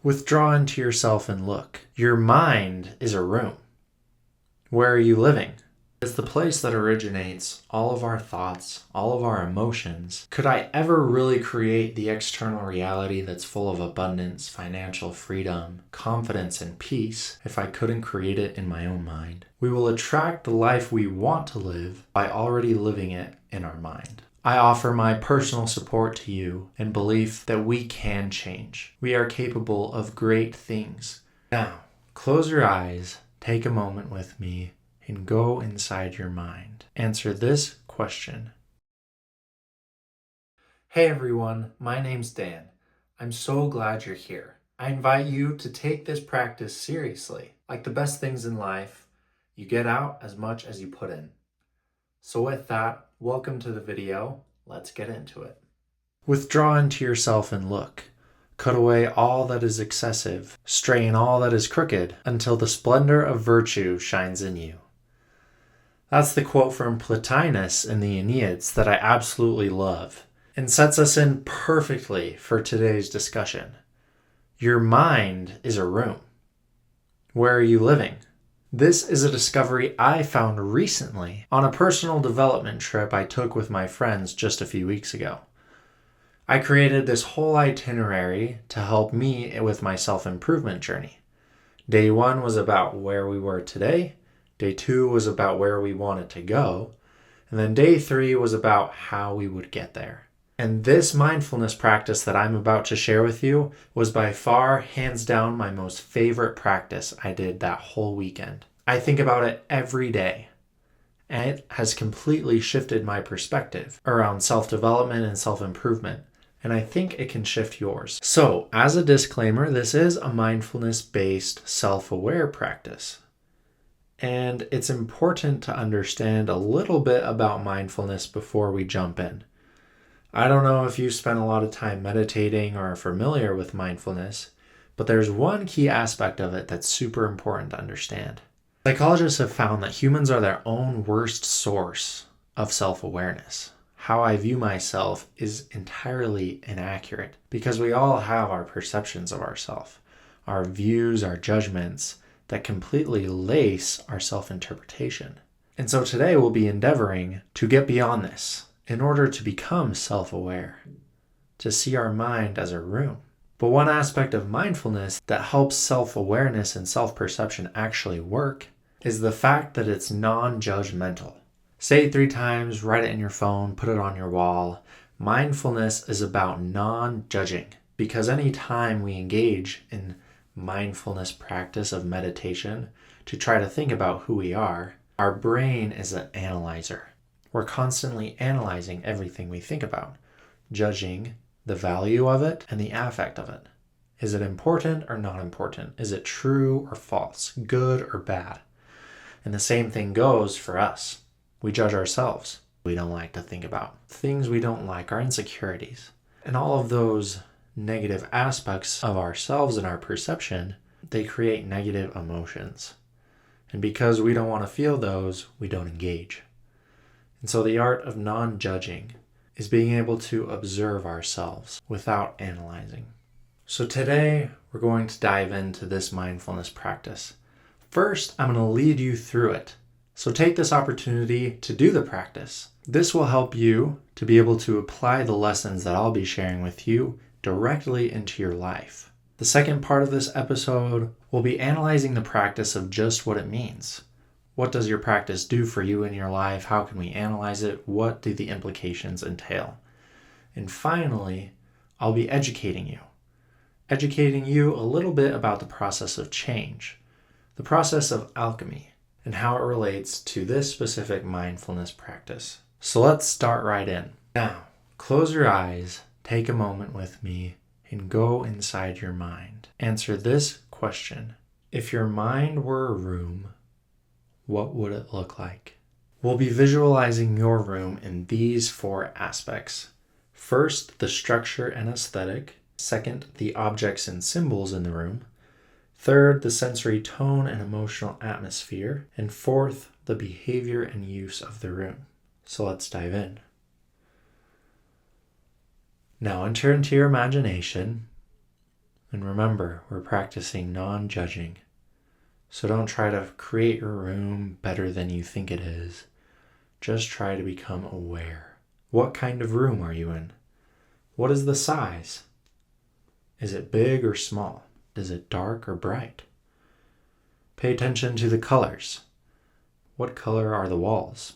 Withdraw into yourself and look. Your mind is a room. Where are you living? It's the place that originates all of our thoughts, all of our emotions. Could I ever really create the external reality that's full of abundance, financial freedom, confidence, and peace if I couldn't create it in my own mind? We will attract the life we want to live by already living it in our mind. I offer my personal support to you and belief that we can change. We are capable of great things. Now, close your eyes, take a moment with me, and go inside your mind. Answer this question. Hey everyone, my name's Dan. I'm so glad you're here. I invite you to take this practice seriously. Like the best things in life, you get out as much as you put in. So with that, welcome to the video. Let's get into it. Withdraw into yourself and look. Cut away all that is excessive, strain all that is crooked, until the splendor of virtue shines in you. That's the quote from Plotinus in the Aeneids that I absolutely love and sets us in perfectly for today's discussion. Your mind is a room. Where are you living? This is a discovery I found recently on a personal development trip I took with my friends just a few weeks ago. I created this whole itinerary to help me with my self-improvement journey. Day 1 was about where we were today. Day 2 was about where we wanted to go. And then day 3 was about how we would get there. And this mindfulness practice that I'm about to share with you was by far, hands down, my most favorite practice I did that whole weekend. I think about it every day. And it has completely shifted my perspective around self-development and self-improvement. And I think it can shift yours. So, as a disclaimer, this is a mindfulness-based self-aware practice. And it's important to understand a little bit about mindfulness before we jump in. I don't know if you spend a lot of time meditating or are familiar with mindfulness, but there's one key aspect of it that's super important to understand. Psychologists have found that humans are their own worst source of self-awareness. How I view myself is entirely inaccurate because we all have our perceptions of ourselves, our views, our judgments, that completely lace our self-interpretation. And so today we'll be endeavoring to get beyond this in order to become self-aware, to see our mind as a room. But one aspect of mindfulness that helps self-awareness and self-perception actually work is the fact that it's non-judgmental. Say it 3 times, write it in your phone, put it on your wall. Mindfulness is about non-judging because any time we engage in mindfulness practice of meditation to try to think about who we are, our brain is an analyzer. We're constantly analyzing everything we think about, judging the value of it and the affect of it. Is it important or not important? Is it true or false? Good or bad? And the same thing goes for us. We judge ourselves. We don't like to think about things we don't like, our insecurities. And all of those negative aspects of ourselves and our perception, they create negative emotions. And because we don't want to feel those, we don't engage. And so the art of non-judging is being able to observe ourselves without analyzing. So today, we're going to dive into this mindfulness practice. First, I'm going to lead you through it. So take this opportunity to do the practice. This will help you to be able to apply the lessons that I'll be sharing with you directly into your life. The second part of this episode will be analyzing the practice of just what it means. What does your practice do for you in your life? How can we analyze it? What do the implications entail? And finally, I'll be educating you a little bit about the process of change, the process of alchemy, and how it relates to this specific mindfulness practice. So let's start right in. Now, close your eyes, take a moment with me, and go inside your mind. Answer this question. If your mind were a room, what would it look like? We'll be visualizing your room in these 4 aspects. First, the structure and aesthetic. Second, the objects and symbols in the room. Third, the sensory tone and emotional atmosphere. And fourth, the behavior and use of the room. So let's dive in. Now enter into your imagination. And remember, we're practicing non-judging. So don't try to create your room better than you think it is. Just try to become aware. What kind of room are you in? What is the size? Is it big or small? Is it dark or bright? Pay attention to the colors. What color are the walls?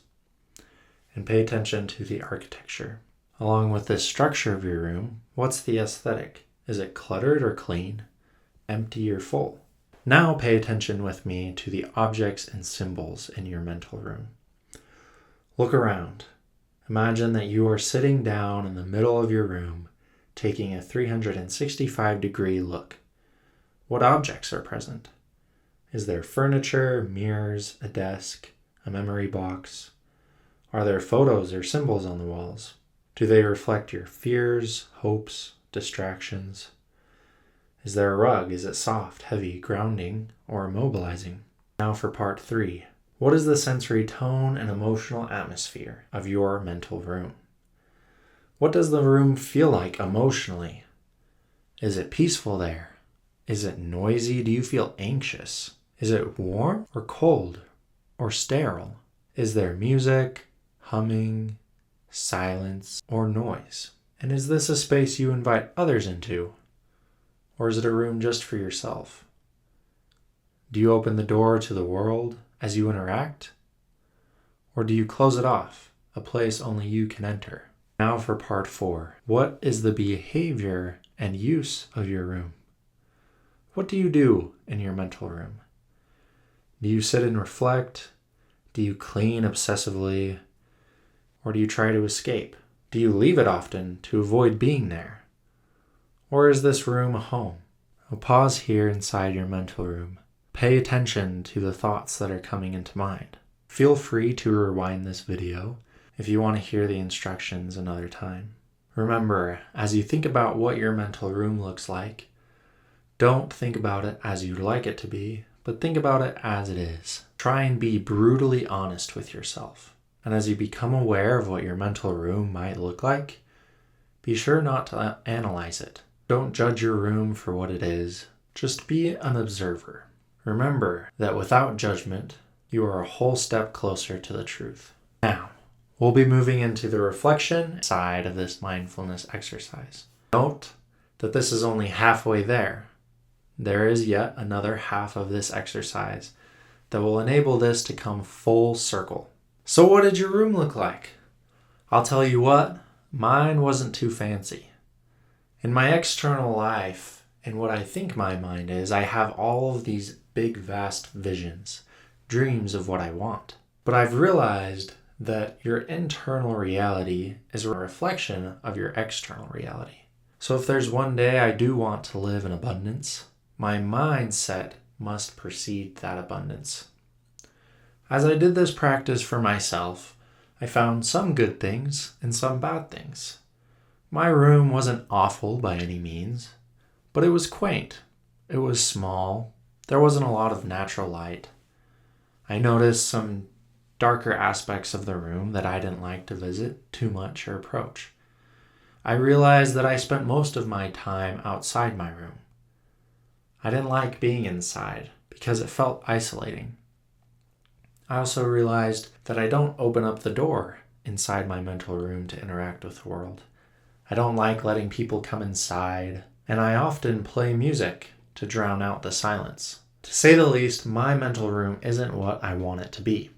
And pay attention to the architecture. Along with the structure of your room, what's the aesthetic? Is it cluttered or clean? Empty or full? Now pay attention with me to the objects and symbols in your mental room. Look around. Imagine that you are sitting down in the middle of your room, taking a 365-degree look. What objects are present? Is there furniture, mirrors, a desk, a memory box? Are there photos or symbols on the walls? Do they reflect your fears, hopes, distractions? Is there a rug? Is it soft, heavy, grounding, or immobilizing? Now for part 3. What is the sensory tone and emotional atmosphere of your mental room? What does the room feel like emotionally? Is it peaceful there? Is it noisy? Do you feel anxious? Is it warm or cold or sterile? Is there music, humming, silence, or noise? And is this a space you invite others into? Or is it a room just for yourself? Do you open the door to the world as you interact? Or do you close it off, a place only you can enter? Now for part 4. What is the behavior and use of your room? What do you do in your mental room? Do you sit and reflect? Do you clean obsessively? Or do you try to escape? Do you leave it often to avoid being there? Or is this room a home? I'll pause here inside your mental room. Pay attention to the thoughts that are coming into mind. Feel free to rewind this video if you want to hear the instructions another time. Remember, as you think about what your mental room looks like, don't think about it as you'd like it to be, but think about it as it is. Try and be brutally honest with yourself. And as you become aware of what your mental room might look like, be sure not to analyze it. Don't judge your room for what it is. Just be an observer. Remember that without judgment, you are a whole step closer to the truth. Now, we'll be moving into the reflection side of this mindfulness exercise. Note that this is only halfway there. There is yet another half of this exercise that will enable this to come full circle. So what did your room look like? I'll tell you what, mine wasn't too fancy. In my external life, and what I think my mind is, I have all of these big, vast visions, dreams of what I want. But I've realized that your internal reality is a reflection of your external reality. So if there's one day I do want to live in abundance, my mindset must precede that abundance. As I did this practice for myself, I found some good things and some bad things. My room wasn't awful by any means, but it was quaint. It was small. There wasn't a lot of natural light. I noticed some darker aspects of the room that I didn't like to visit too much or approach. I realized that I spent most of my time outside my room. I didn't like being inside because it felt isolating. I also realized that I don't open up the door inside my mental room to interact with the world. I don't like letting people come inside, and I often play music to drown out the silence. To say the least, my mental room isn't what I want it to be.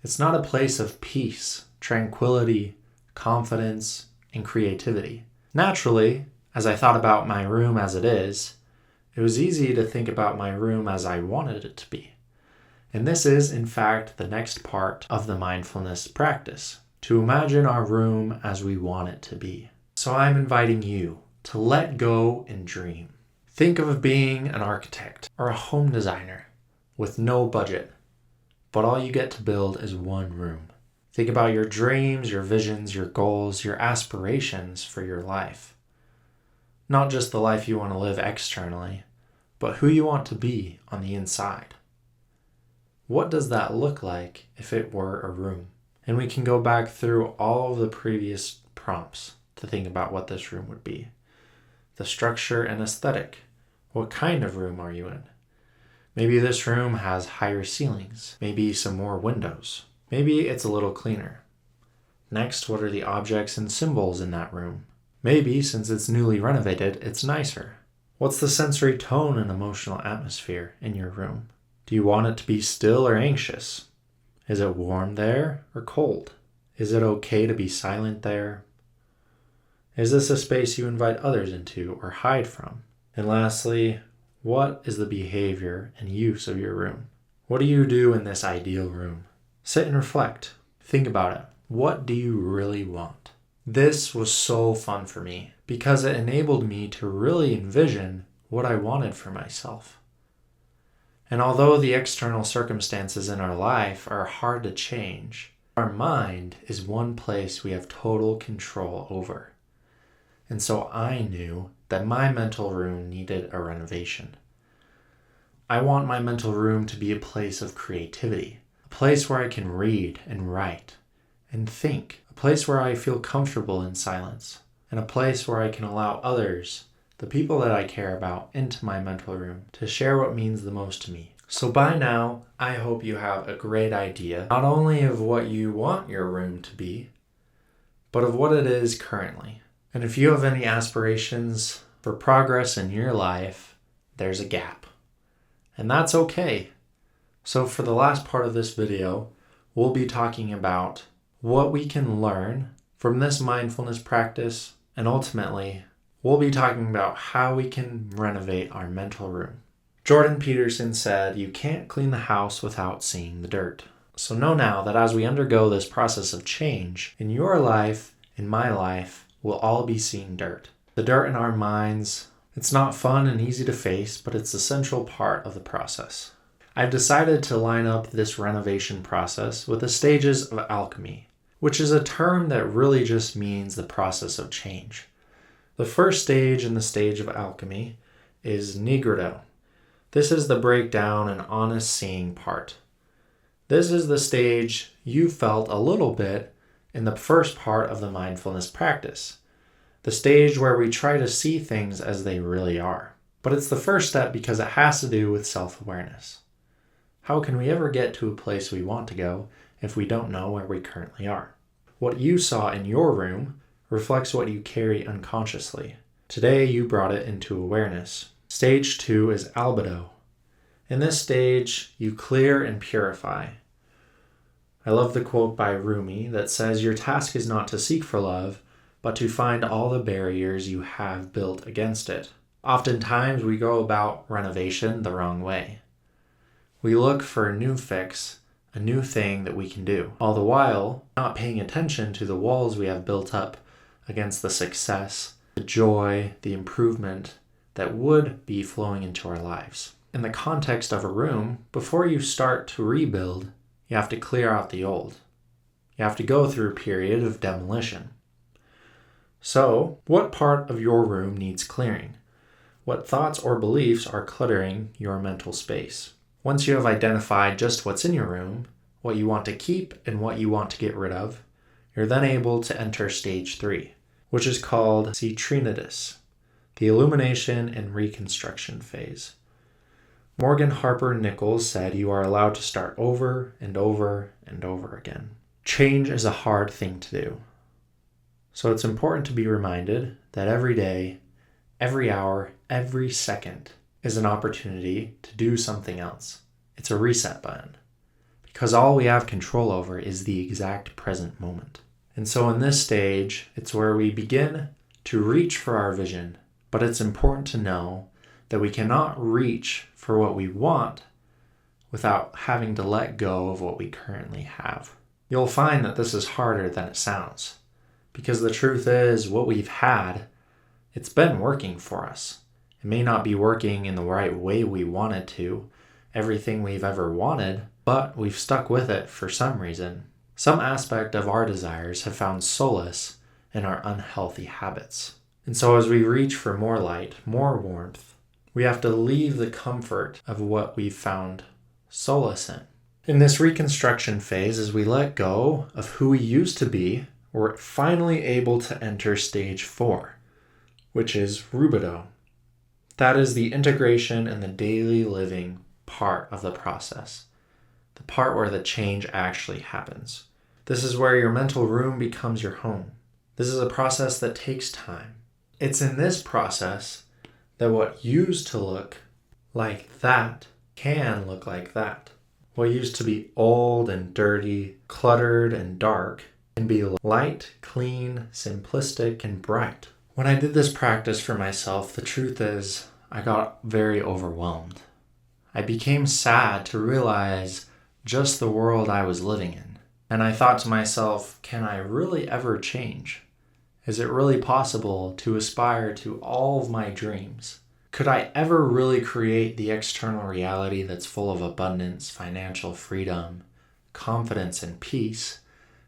It's not a place of peace, tranquility, confidence, and creativity. Naturally, as I thought about my room as it is, it was easy to think about my room as I wanted it to be. And this is, in fact, the next part of the mindfulness practice, to imagine our room as we want it to be. So I'm inviting you to let go and dream. Think of being an architect or a home designer with no budget, but all you get to build is one room. Think about your dreams, your visions, your goals, your aspirations for your life. Not just the life you want to live externally, but who you want to be on the inside. What does that look like if it were a room? And we can go back through all of the previous prompts to think about what this room would be. The structure and aesthetic. What kind of room are you in? Maybe this room has higher ceilings, maybe some more windows. Maybe it's a little cleaner. Next, what are the objects and symbols in that room? Maybe, since it's newly renovated, it's nicer. What's the sensory tone and emotional atmosphere in your room? Do you want it to be still or anxious? Is it warm there or cold? Is it okay to be silent there? Is this a space you invite others into or hide from? And lastly, what is the behavior and use of your room? What do you do in this ideal room? Sit and reflect. Think about it. What do you really want? This was so fun for me because it enabled me to really envision what I wanted for myself. And although the external circumstances in our life are hard to change, our mind is one place we have total control over. And so I knew that my mental room needed a renovation. I want my mental room to be a place of creativity, a place where I can read and write and think, a place where I feel comfortable in silence, and a place where I can allow others, the people that I care about, into my mental room to share what means the most to me. So by now, I hope you have a great idea, not only of what you want your room to be, but of what it is currently. And if you have any aspirations for progress in your life, there's a gap. And that's okay. So for the last part of this video, we'll be talking about what we can learn from this mindfulness practice, and ultimately, we'll be talking about how we can renovate our mental room. Jordan Peterson said, "You can't clean the house without seeing the dirt." So know now that as we undergo this process of change, in your life, in my life, we'll all be seeing dirt. The dirt in our minds, it's not fun and easy to face, but it's a central part of the process. I've decided to line up this renovation process with the stages of alchemy, which is a term that really just means the process of change. The first stage in the stage of alchemy is nigredo. This is the breakdown and honest seeing part. This is the stage you felt a little bit in the first part of the mindfulness practice, the stage where we try to see things as they really are. But it's the first step because it has to do with self-awareness. How can we ever get to a place we want to go if we don't know where we currently are? What you saw in your room reflects what you carry unconsciously. Today you brought it into awareness. Stage 2 is albedo. In this stage, you clear and purify. I love the quote by Rumi that says, "Your task is not to seek for love, but to find all the barriers you have built against it." Oftentimes we go about renovation the wrong way. We look for a new fix, a new thing that we can do, all the while not paying attention to the walls we have built up against the success, the joy, the improvement that would be flowing into our lives. In the context of a room, before you start to rebuild, you have to clear out the old. You have to go through a period of demolition. So, what part of your room needs clearing? What thoughts or beliefs are cluttering your mental space? Once you have identified just what's in your room, what you want to keep and what you want to get rid of, you're then able to enter stage 3, which is called Trinitas, the illumination and reconstruction phase. Morgan Harper Nichols said you are allowed to start over and over and over again. Change is a hard thing to do. So it's important to be reminded that every day, every hour, every second is an opportunity to do something else. It's a reset button. Because all we have control over is the exact present moment. And so in this stage, it's where we begin to reach for our vision. But it's important to know that we cannot reach for what we want without having to let go of what we currently have. You'll find that this is harder than it sounds. Because the truth is, what we've had, it's been working for us. It may not be working in the right way we want it to, everything we've ever wanted, but we've stuck with it for some reason. Some aspect of our desires have found solace in our unhealthy habits. And so as we reach for more light, more warmth, we have to leave the comfort of what we've found solace in. In this reconstruction phase, as we let go of who we used to be, we're finally able to enter stage 4, which is rubedo. That is the integration and the daily living part of the process, the part where the change actually happens. This is where your mental room becomes your home. This is a process that takes time. It's in this process that what used to look like that can look like that. What used to be old and dirty, cluttered and dark, can be light, clean, simplistic, and bright. When I did this practice for myself, the truth is I got very overwhelmed. I became sad to realize just the world I was living in. And I thought to myself, can I really ever change? Is it really possible to aspire to all of my dreams? Could I ever really create the external reality that's full of abundance, financial freedom, confidence, and peace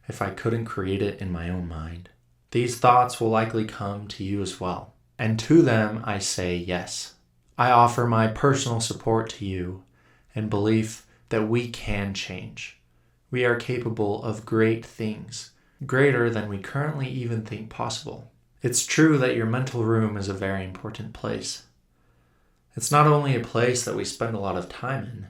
if I couldn't create it in my own mind? These thoughts will likely come to you as well. And to them, I say yes. I offer my personal support to you and belief that we can change. We are capable of great things, greater than we currently even think possible. It's true that your mental room is a very important place. It's not only a place that we spend a lot of time in,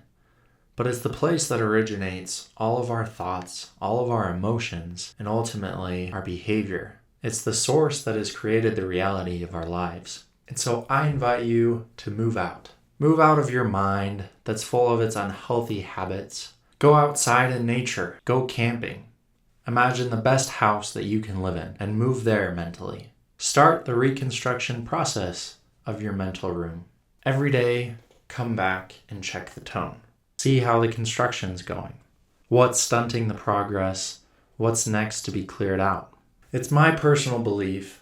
but it's the place that originates all of our thoughts, all of our emotions, and ultimately our behavior. It's the source that has created the reality of our lives. And so I invite you to move out. Move out of your mind that's full of its unhealthy habits. Go outside in nature. Go camping. Imagine the best house that you can live in and move there mentally. Start the reconstruction process of your mental room. Every day, come back and check the tone. See how the construction's going. What's stunting the progress? What's next to be cleared out? It's my personal belief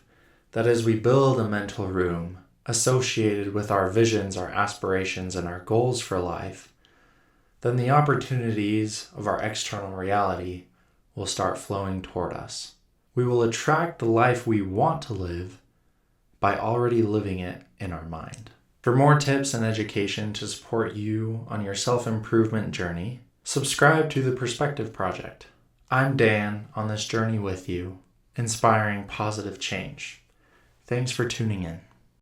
that as we build a mental room associated with our visions, our aspirations, and our goals for life, then the opportunities of our external reality will start flowing toward us. We will attract the life we want to live by already living it in our mind. For more tips and education to support you on your self-improvement journey, subscribe to the Perspective Project. I'm Dan on this journey with you, inspiring positive change. Thanks for tuning in.